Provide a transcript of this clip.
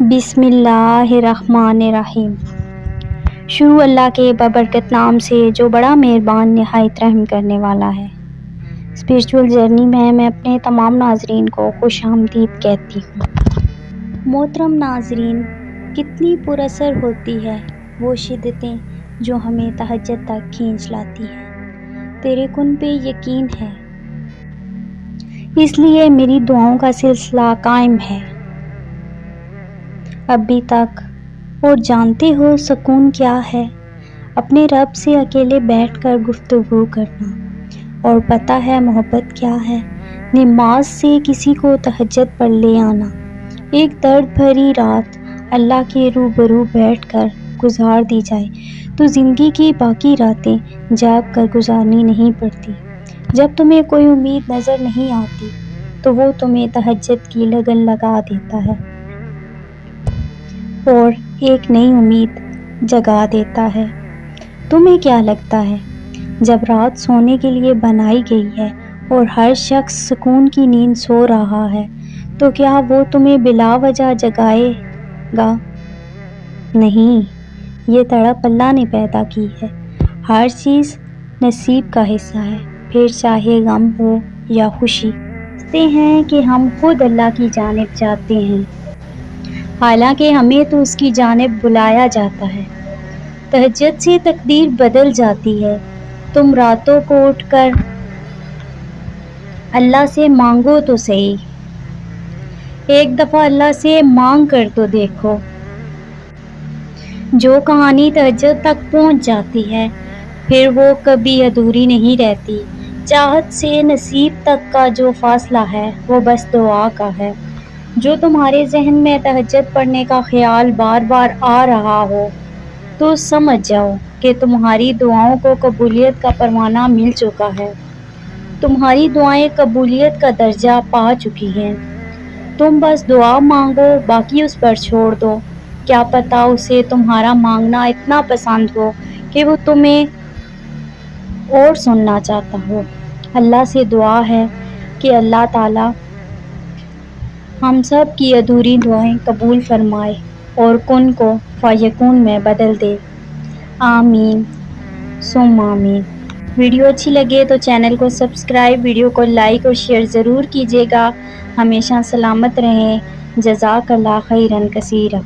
بسم اللہ الرحمن الرحیم۔ شروع اللہ کے بابرکت نام سے جو بڑا مہربان نہایت رحم کرنے والا ہے۔ اسپریچول جرنی میں اپنے تمام ناظرین کو خوش آمدید کہتی ہوں۔ محترم ناظرین، کتنی پر اثر ہوتی ہے وہ شدتیں جو ہمیں تہجد تک کھینچ لاتی ہیں۔ تیرے کن پہ یقین ہے، اس لیے میری دعاؤں کا سلسلہ قائم ہے ابھی تک۔ اور جانتے ہو سکون کیا ہے؟ اپنے رب سے اکیلے بیٹھ کر گفتگو کرنا۔ اور پتہ ہے محبت کیا ہے؟ نماز سے کسی کو تہجد پر لے آنا، ایک درد بھری رات اللہ کے روبرو بیٹھ کر گزار دی جائے تو زندگی کی باقی راتیں جاگ کر گزارنی نہیں پڑتی۔ جب تمہیں کوئی امید نظر نہیں آتی تو وہ تمہیں تہجد کی لگن لگا دیتا ہے اور ایک نئی امید جگا دیتا ہے۔ تمہیں کیا لگتا ہے جب رات سونے کے لیے بنائی گئی ہے اور ہر شخص سکون کی نیند سو رہا ہے تو کیا وہ تمہیں بلا وجہ جگائے گا؟ نہیں، یہ تڑپ اللہ نے پیدا کی ہے۔ ہر چیز نصیب کا حصہ ہے، پھر چاہے غم ہو یا خوشی۔ سمجھتے ہیں کہ ہم خود اللہ کی جانب جاتے ہیں، حالانکہ ہمیں تو اس کی جانب بلایا جاتا ہے۔ تہجد سے تقدیر بدل جاتی ہے۔ تم راتوں کو اٹھ کر اللہ سے مانگو تو صحیح، ایک دفعہ اللہ سے مانگ کر تو دیکھو۔ جو کہانی تہجد تک پہنچ جاتی ہے پھر وہ کبھی ادھوری نہیں رہتی۔ چاہت سے نصیب تک کا جو فاصلہ ہے وہ بس دعا کا ہے۔ جو تمہارے ذہن میں تہجد پڑھنے کا خیال بار بار آ رہا ہو تو سمجھ جاؤ کہ تمہاری دعاؤں کو قبولیت کا پروانہ مل چکا ہے۔ تمہاری دعائیں قبولیت کا درجہ پا چکی ہیں۔ تم بس دعا مانگو، باقی اس پر چھوڑ دو۔ کیا پتہ اسے تمہارا مانگنا اتنا پسند ہو کہ وہ تمہیں اور سننا چاہتا ہو۔ اللہ سے دعا ہے کہ اللہ تعالیٰ ہم سب کی ادھوری دعائیں قبول فرمائے اور کن کو فیکون میں بدل دے۔ آمین ثم آمین۔ ویڈیو اچھی لگے تو چینل کو سبسکرائب، ویڈیو کو لائک اور شیئر ضرور کیجیے گا۔ ہمیشہ سلامت رہیں۔ جزاک اللہ خیرا کثیرا۔